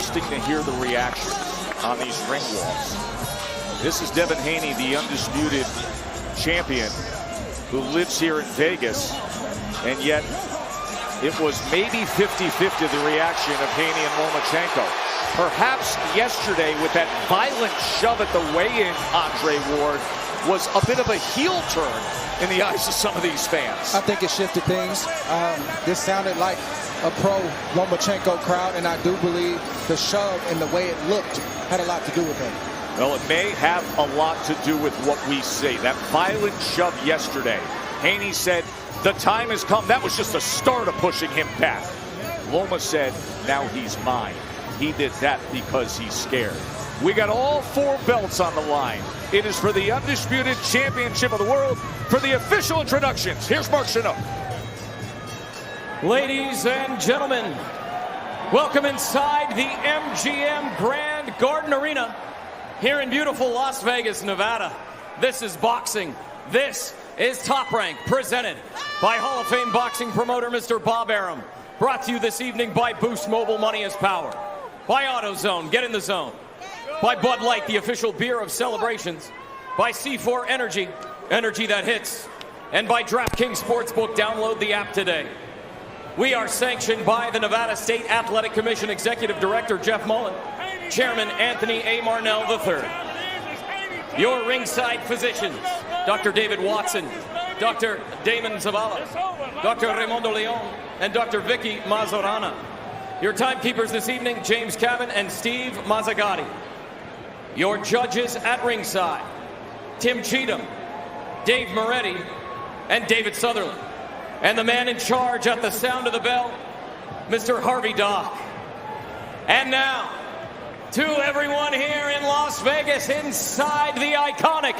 interesting to hear the reaction on these ring walks. This is Devin Haney, the undisputed champion who lives here in Vegas, and yet it was maybe 50-50 the reaction of Haney and Lomachenko. Perhaps yesterday with that violent shove at the weigh-in, Andre Ward, was a bit of a heel turn in the eyes of some of these fans. I think it shifted things. This sounded like a pro-Lomachenko crowd, and I do believe the shove and the way it looked had a lot to do with it. Well, it may have a lot to do with what we say. That violent shove yesterday. Haney said, the time has come. That was just the start of pushing him back. Loma said, now he's mine. He did that because he's scared. We got all 4 belts on the line. It is for the undisputed championship of the world. For the official introductions, here's Mark Chinook. Ladies and gentlemen, welcome inside the MGM Grand Garden Arena here in beautiful Las Vegas, Nevada. This is boxing. This is Top Rank, presented by Hall of Fame boxing promoter Mr. Bob Arum. Brought to you this evening by Boost Mobile, Money is Power. By AutoZone, get in the zone. By Bud Light, the official beer of celebrations. By C4 Energy, energy that hits. And by DraftKings Sportsbook, download the app today. We are sanctioned by the Nevada State Athletic Commission Executive Director Jeff Mullen, Chairman Anthony A. Marnell III. Your ringside physicians, Dr. David Watson, Dr. Damon Zavala, Dr. Raimondo Leon, and Dr. Vicky Mazzorana. Your timekeepers this evening, James Cavan and Steve Mazzagatti. Your judges at ringside, Tim Cheatham, Dave Moretti, and David Sutherland. And the man in charge at the sound of the bell, Mr. Harvey Dock. And now, to everyone here in Las Vegas inside the iconic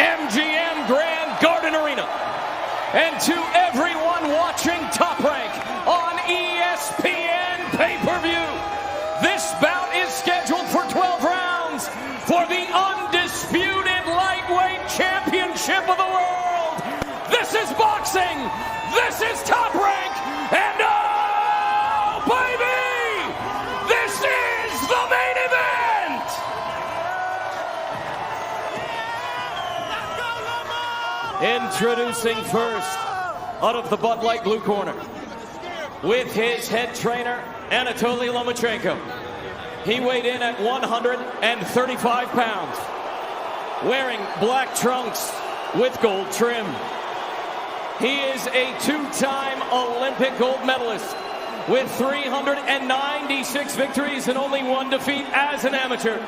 MGM Grand Garden Arena, and to everyone watching Top Rank on ESPN pay-per-view, this bout is scheduled for 12 rounds for the undisputed lightweight championship of the world. This is boxing, this is Top Rank, and oh baby, this is the main event! Introducing first, out of the Bud Light blue corner, with his head trainer, Anatoly Lomachenko. He weighed in at 135 pounds, wearing black trunks with gold trim. He is a 2-time Olympic gold medalist with 396 victories and only 1 defeat as an amateur.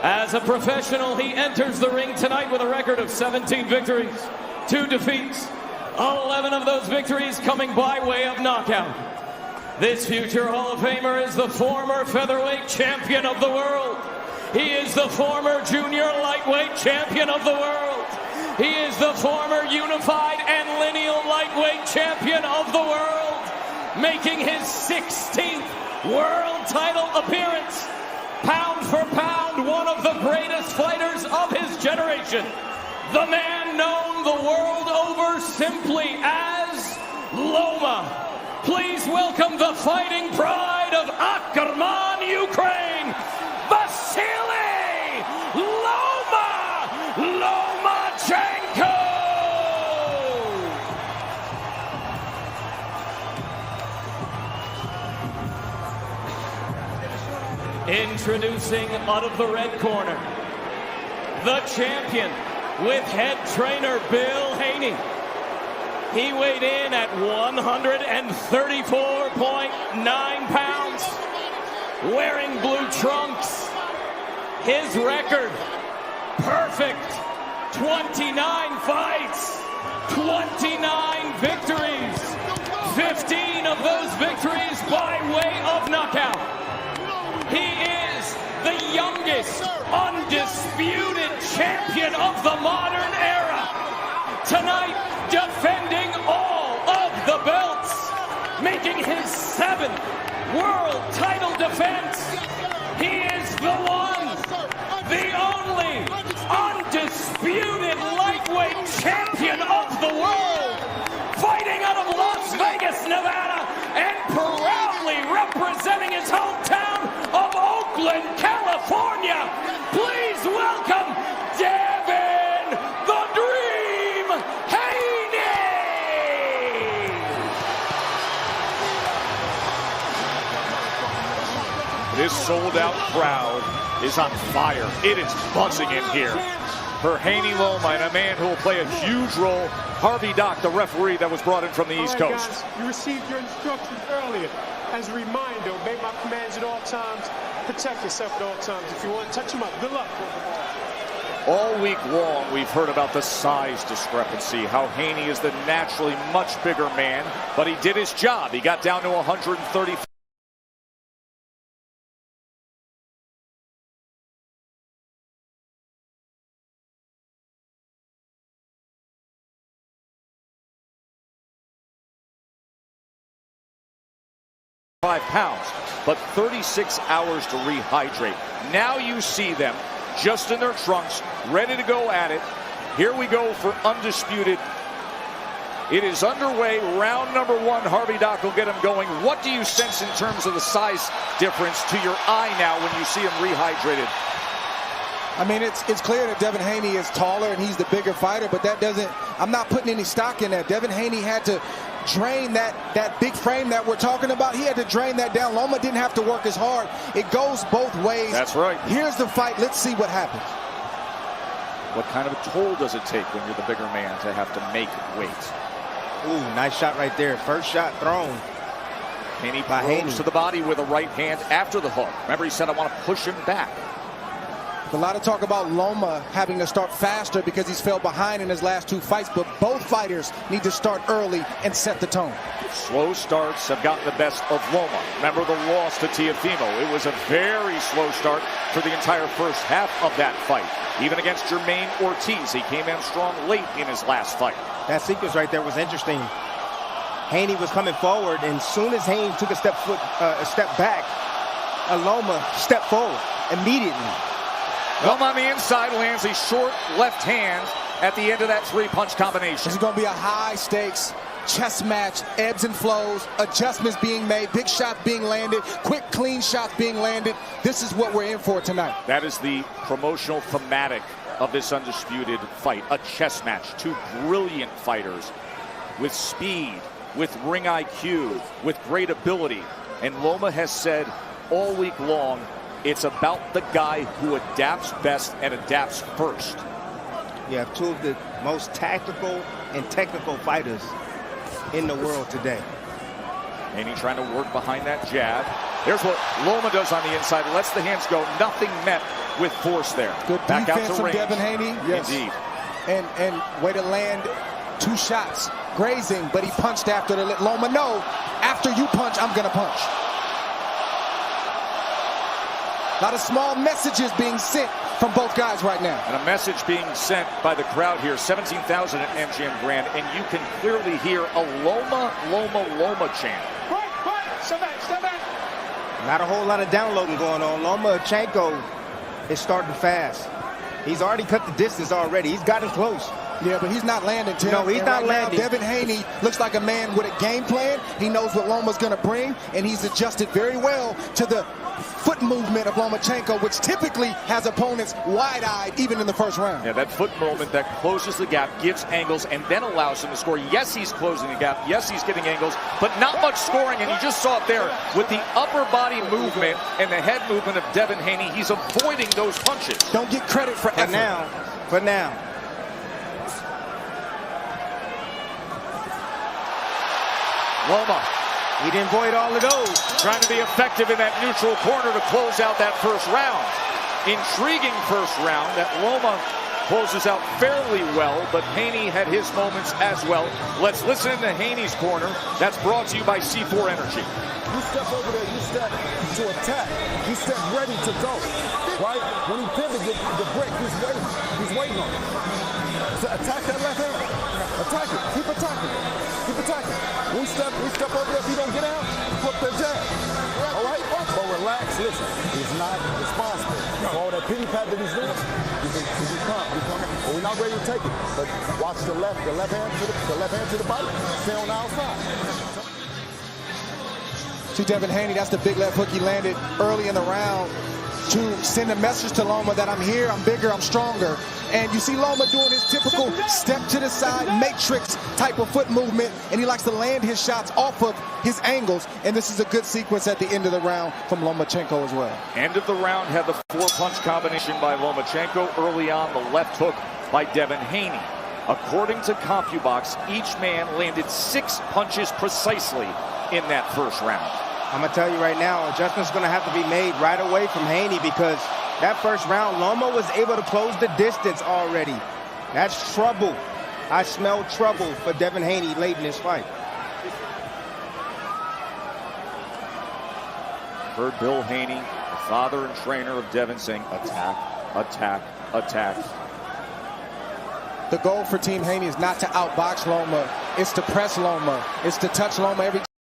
As a professional, he enters the ring tonight with a record of 17 victories, 2 defeats, 11 of those victories coming by way of knockout. This future Hall of Famer is the former featherweight champion of the world. He is the former junior lightweight champion of the world. He is the former unified and lineal lightweight champion of the world, making his 16th world title appearance. Pound for pound, one of the greatest fighters of his generation. The man known the world over simply as Loma. Please welcome the fighting pride of Ackerman, Ukraine, Vasily Lomachenko! Introducing out of the red corner, the champion with head trainer Bill Haney. He weighed in at 134.9 pounds, wearing blue trunks. His record, perfect, 29 fights, 29 victories, 15 of those victories by way of knockout. He is the youngest, undisputed champion of the modern era. Tonight, defending all of the belts, making his 7th world title defense. He is the one, the only, undisputed lightweight champion of the world, fighting out of Las Vegas, Nevada, and proudly representing his hometown sold-out crowd is on fire. It is buzzing in here for Haney Loma, and a man who will play a huge role, Harvey Dock, the referee that was brought in from the East Coast. Guys, you received your instructions earlier. As a reminder, obey my commands at all times. Protect yourself at all times. If you want to touch him up, good luck. All week long, we've heard about the size discrepancy, how Haney is the naturally much bigger man, but he did his job. He got down to 130. Pounds, but 36 hours to rehydrate. Now you see them just in their trunks, ready to go at it. Here we go for undisputed. It is underway. Round number one. Harvey Dock will get him going. What do you sense in terms of the size difference to your eye now when you see him rehydrated? I mean, it's clear that Devin Haney is taller and he's the bigger fighter, but that doesn't, I'm not putting any stock in that. Devin Haney had to drain that big frame that we're talking about. He had to drain that down. Loma didn't have to work as hard. It goes both ways. That's right. Here's the fight. Let's see what happens. What kind of a toll does it take when you're the bigger man to have to make weight? Ooh, nice shot right there. First shot thrown. Haney probes to the body with a right hand after the hook. Remember, he said, I want to push him back. A lot of talk about Loma having to start faster because he's fell behind in his last two fights, but both fighters need to start early and set the tone. Slow starts have gotten the best of Loma. Remember the loss to Teofimo. It was a very slow start for the entire first half of that fight. Even against Jermaine Ortiz, he came in strong late in his last fight. That sequence right there was interesting. Haney was coming forward, and as soon as Haney took a step back, Loma stepped forward immediately. Loma on the inside lands a short left hand at the end of that three-punch combination. This is going to be a high-stakes chess match, ebbs and flows, adjustments being made, big shots being landed, quick, clean shots being landed. This is what we're in for tonight. That is the promotional thematic of this undisputed fight. A chess match. Two brilliant fighters with speed, with ring IQ, with great ability. And Loma has said all week long, it's about the guy who adapts best and adapts first. You have two of the most tactical and technical fighters in the world today. Haney trying to work behind that jab. Here's what Loma does on the inside. Lets the hands go. Nothing met with force there. Good back defense out to from range. Devin Haney. Yes. Indeed. And way to land two shots. Grazing, but he punched after the Loma. No, after you punch, I'm going to punch. A lot of small messages being sent from both guys right now. And a message being sent by the crowd here, 17,000 at MGM Grand, and you can clearly hear a Loma, Loma, Loma chant. Step back. Not a whole lot of downloading going on. Lomachenko is starting fast. He's already cut the distance already. He's gotten close. Yeah, but he's not landing, Tim. No, he's not landing. Devin Haney looks like a man with a game plan. He knows what Loma's going to bring, and he's adjusted very well to the foot movement of Lomachenko, which typically has opponents wide-eyed even in the first round. Yeah, that foot movement that closes the gap, gives angles, and then allows him to score. Yes, he's closing the gap. Yes, he's getting angles, but not much scoring, and you just saw it there with the upper body movement and the head movement of Devin Haney. He's avoiding those punches. Don't get credit for effort. For now. Loma. He didn't avoid all of those. Trying to be effective in that neutral corner to close out that first round. Intriguing first round that Loma closes out fairly well, but Haney had his moments as well. Let's listen to Haney's corner. That's brought to you by C4 Energy. You step over there, you step to attack. You step ready to go, right? When he pivot, the break, he's waiting on it. So attack that left hand. Attack it. Keep attacking. Keep attacking. We step over there. If you don't get out, flip that jab. All right? But relax. Listen, he's not responsible for all that pity pat that he's doing. He come. Well, we're not ready to take it. But watch the left hand to the body. Stay on the outside. See Devin Haney, that's the big left hook he landed early in the round. to send a message to Loma that I'm here, I'm bigger, I'm stronger. And you see Loma doing his typical step to the side, matrix type of foot movement, and he likes to land his shots off of his angles. And this is a good sequence at the end of the round from Lomachenko as well. End of the round had the 4-punch combination by Lomachenko. Early on, the left hook by Devin Haney. According to CompuBox, each man landed 6 punches precisely in that first round. I'm going to tell you right now, adjustment's going to have to be made right away from Haney, because that first round, Loma was able to close the distance already. That's trouble. I smell trouble for Devin Haney late in this fight. Heard Bill Haney, the father and trainer of Devin, saying attack, attack, attack. The goal for Team Haney is not to outbox Loma. It's to press Loma. It's to touch Loma every